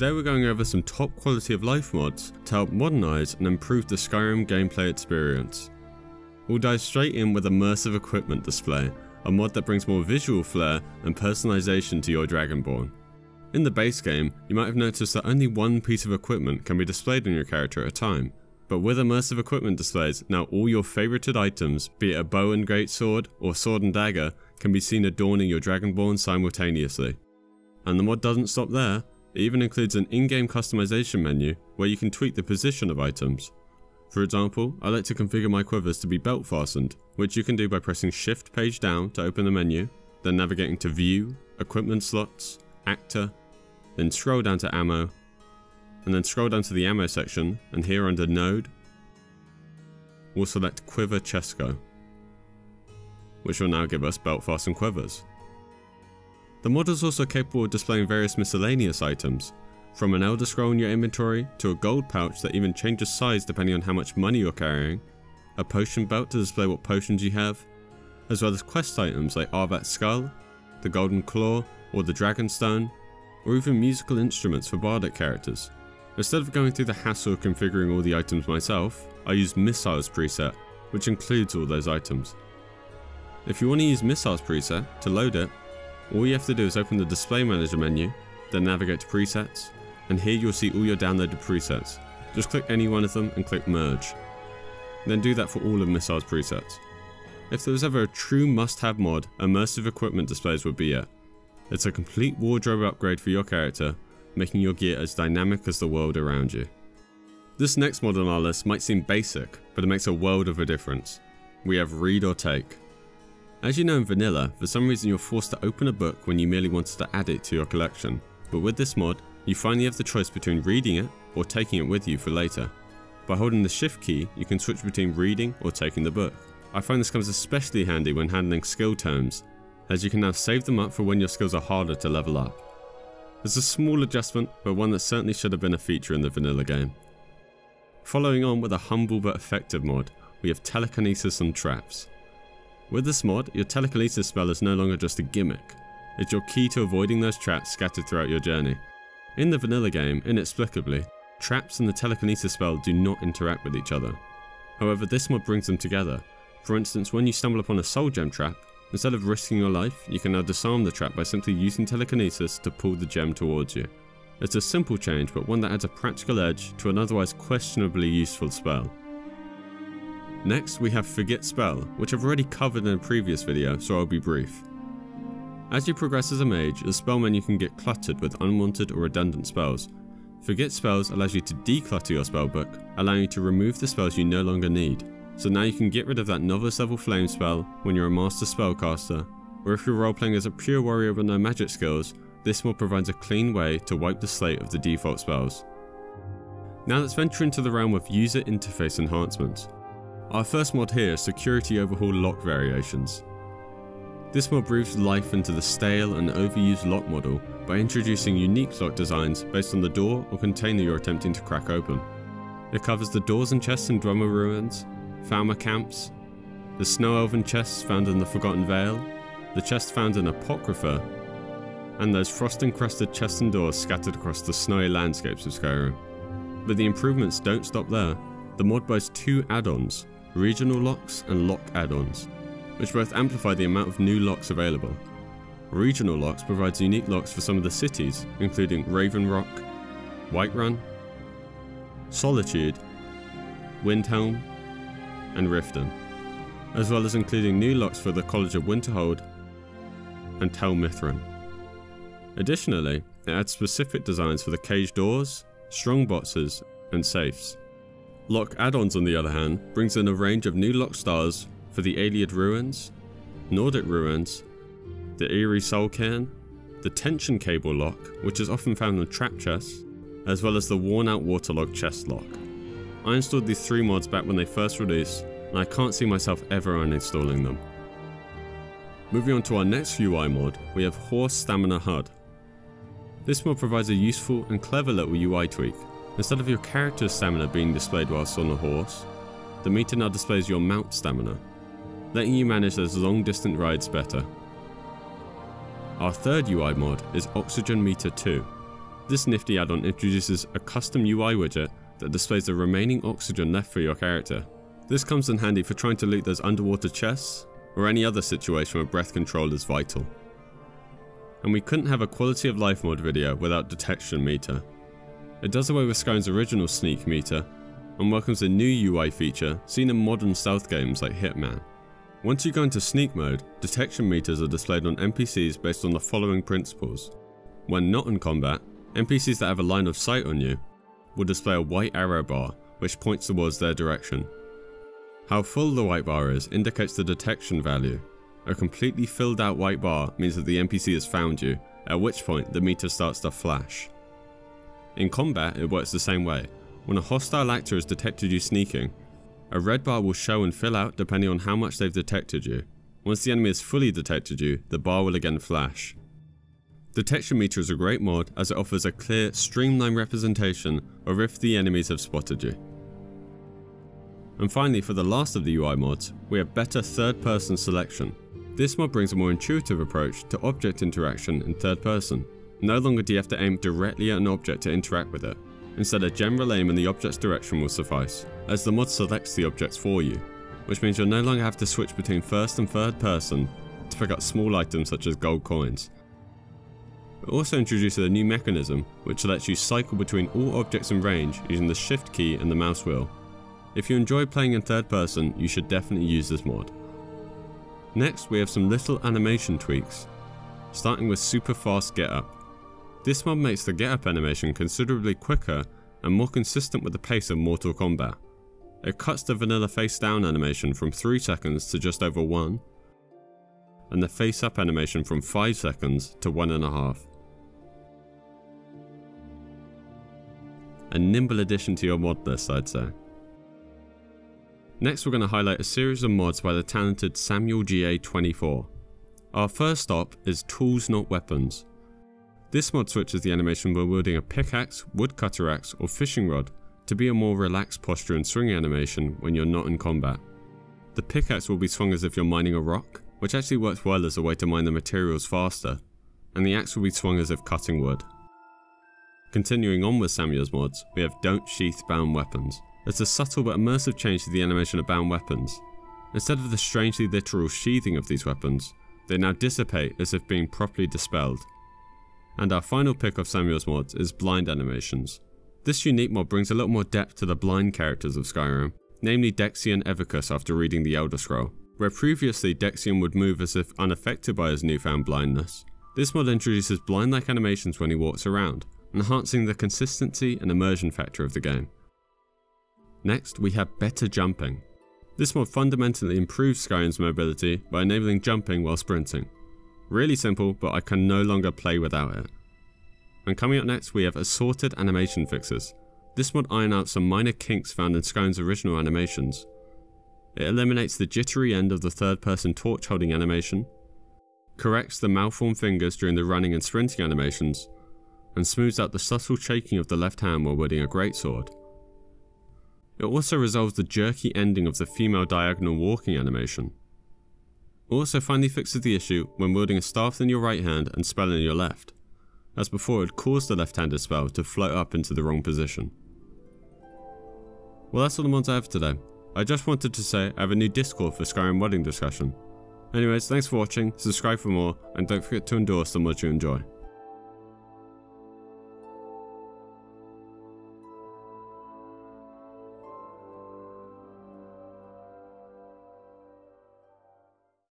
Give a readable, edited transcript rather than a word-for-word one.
Today we're going over some top quality of life mods to help modernise and improve the Skyrim gameplay experience. We'll dive straight in with Immersive Equipment Display, a mod that brings more visual flair and personalisation to your Dragonborn. In the base game, you might have noticed that only one piece of equipment can be displayed on your character at a time, but with Immersive Equipment Displays, now all your favoured items, be it a bow and greatsword or sword and dagger, can be seen adorning your Dragonborn simultaneously. And the mod doesn't stop there. It even includes an in-game customization menu where you can tweak the position of items. For example, I like to configure my quivers to be belt fastened, which you can do by pressing shift page down to open the menu, then navigating to view, equipment slots, actor, then scroll down to ammo, and then scroll down to the ammo section, and here under node, we'll select quiver chestco, which will now give us belt fastened quivers. The mod is also capable of displaying various miscellaneous items, from an Elder Scroll in your inventory to a gold pouch that even changes size depending on how much money you're carrying, a potion belt to display what potions you have, as well as quest items like Arvat's Skull, the Golden Claw or the Dragonstone, or even musical instruments for bardic characters. Instead of going through the hassle of configuring all the items myself, I use Missiles preset, which includes all those items. If you want to use Missiles preset to load it, all you have to do is open the Display Manager menu, then navigate to Presets, and here you'll see all your downloaded presets. Just click any one of them and click Merge. Then do that for all of Missile's presets. If there was ever a true must-have mod, Immersive Equipment Displays would be it. It's a complete wardrobe upgrade for your character, making your gear as dynamic as the world around you. This next mod on our list might seem basic, but it makes a world of a difference. We have Read or Take. As you know in vanilla, for some reason you're forced to open a book when you merely wanted to add it to your collection, but with this mod, you finally have the choice between reading it or taking it with you for later. By holding the shift key, you can switch between reading or taking the book. I find this comes especially handy when handling skill tomes, as you can now save them up for when your skills are harder to level up. It's a small adjustment, but one that certainly should have been a feature in the vanilla game. Following on with a humble but effective mod, we have Telekinesis and Traps. With this mod, your Telekinesis spell is no longer just a gimmick, it's your key to avoiding those traps scattered throughout your journey. In the vanilla game, inexplicably, traps and the Telekinesis spell do not interact with each other. However, this mod brings them together. For instance, when you stumble upon a soul gem trap, instead of risking your life, you can now disarm the trap by simply using Telekinesis to pull the gem towards you. It's a simple change, but one that adds a practical edge to an otherwise questionably useful spell. Next, we have Forget Spell, which I've already covered in a previous video, so I'll be brief. As you progress as a mage, the spell menu can get cluttered with unwanted or redundant spells. Forget Spells allows you to declutter your spellbook, allowing you to remove the spells you no longer need. So now you can get rid of that novice level flame spell when you're a master spellcaster, or if you're roleplaying as a pure warrior with no magic skills, this mod provides a clean way to wipe the slate of the default spells. Now let's venture into the realm of user interface enhancements. Our first mod here is Security Overhaul Lock Variations. This mod breathes life into the stale and overused lock model by introducing unique lock designs based on the door or container you're attempting to crack open. It covers the doors and chests in Drummer Ruins, Falmer Camps, the Snow Elven chests found in the Forgotten Vale, the chests found in Apocrypha, and those frost-encrusted chests and doors scattered across the snowy landscapes of Skyrim. But the improvements don't stop there. The mod boasts two add-ons, Regional Locks and Lock Add-ons, which both amplify the amount of new locks available. Regional Locks provides unique locks for some of the cities, including Raven Rock, Whiterun, Solitude, Windhelm, and Riften, as well as including new locks for the College of Winterhold and Tel Mithrin. Additionally, it adds specific designs for the cage doors, strong boxes, and safes. Lock Add-ons, on the other hand, brings in a range of new lock styles for the Ayleid Ruins, Nordic Ruins, the Eerie Soul Cairn, the Tension Cable Lock, which is often found on trap chests, as well as the Worn Out Waterlog Chest Lock. I installed these three mods back when they first released, and I can't see myself ever uninstalling them. Moving on to our next UI mod, we have Horse Stamina HUD. This mod provides a useful and clever little UI tweak. Instead of your character's stamina being displayed whilst on a horse, the meter now displays your mount stamina, letting you manage those long distance rides better. Our third UI mod is Oxygen Meter 2. This nifty add-on introduces a custom UI widget that displays the remaining oxygen left for your character. This comes in handy for trying to loot those underwater chests, or any other situation where breath control is vital. And we couldn't have a quality of life mod video without detection meter. It does away with Skyrim's original sneak meter, and welcomes a new UI feature seen in modern stealth games like Hitman. Once you go into sneak mode, detection meters are displayed on NPCs based on the following principles. When not in combat, NPCs that have a line of sight on you will display a white arrow bar which points towards their direction. How full the white bar is indicates the detection value. A completely filled out white bar means that the NPC has found you, at which point the meter starts to flash. In combat, it works the same way. When a hostile actor has detected you sneaking, a red bar will show and fill out depending on how much they've detected you. Once the enemy has fully detected you, the bar will again flash. Detection meter is a great mod as it offers a clear, streamlined representation of if the enemies have spotted you. And finally, for the last of the UI mods, we have better third-person selection. This mod brings a more intuitive approach to object interaction in third person. No longer do you have to aim directly at an object to interact with it. Instead, a general aim in the object's direction will suffice, as the mod selects the objects for you, which means you'll no longer have to switch between first and third person to pick up small items such as gold coins. It also introduces a new mechanism which lets you cycle between all objects in range using the shift key and the mouse wheel. If you enjoy playing in third person, you should definitely use this mod. Next, we have some little animation tweaks, starting with super fast get up. This mod makes the get up animation considerably quicker and more consistent with the pace of Mortal Kombat. It cuts the vanilla face down animation from 3 seconds to just over 1, and the face up animation from 5 seconds to 1.5. A nimble addition to your mod list, I'd say. Next, we're going to highlight a series of mods by the talented Samuel GA24. Our first stop is Tools Not Weapons. This mod switches the animation when wielding a pickaxe, woodcutter axe or fishing rod to be a more relaxed posture and swinging animation when you're not in combat. The pickaxe will be swung as if you're mining a rock, which actually works well as a way to mine the materials faster, and the axe will be swung as if cutting wood. Continuing on with Samuel's mods, we have Don't Sheath Bound Weapons. It's a subtle but immersive change to the animation of bound weapons. Instead of the strangely literal sheathing of these weapons, they now dissipate as if being properly dispelled. And our final pick of Samuel's mods is Blind Animations. This unique mod brings a little more depth to the blind characters of Skyrim, namely Dexy and Evicus after reading the Elder Scroll. Where previously Dexion would move as if unaffected by his newfound blindness, this mod introduces blind-like animations when he walks around, enhancing the consistency and immersion factor of the game. Next, we have Better Jumping. This mod fundamentally improves Skyrim's mobility by enabling jumping while sprinting. Really simple, but I can no longer play without it. And coming up next, we have Assorted Animation Fixes. This mod irons out some minor kinks found in Skyrim's original animations. It eliminates the jittery end of the third-person torch holding animation, corrects the malformed fingers during the running and sprinting animations, and smooths out the subtle shaking of the left hand while wielding a greatsword. It also resolves the jerky ending of the female diagonal walking animation. It also finally fixes the issue when wielding a staff in your right hand and spell in your left, as before it would cause the left-handed spell to float up into the wrong position. Well, that's all the mods I have today. I just wanted to say I have a new Discord for Skyrim modding discussion. Anyways, thanks for watching, subscribe for more, and don't forget to endorse the mods you enjoy.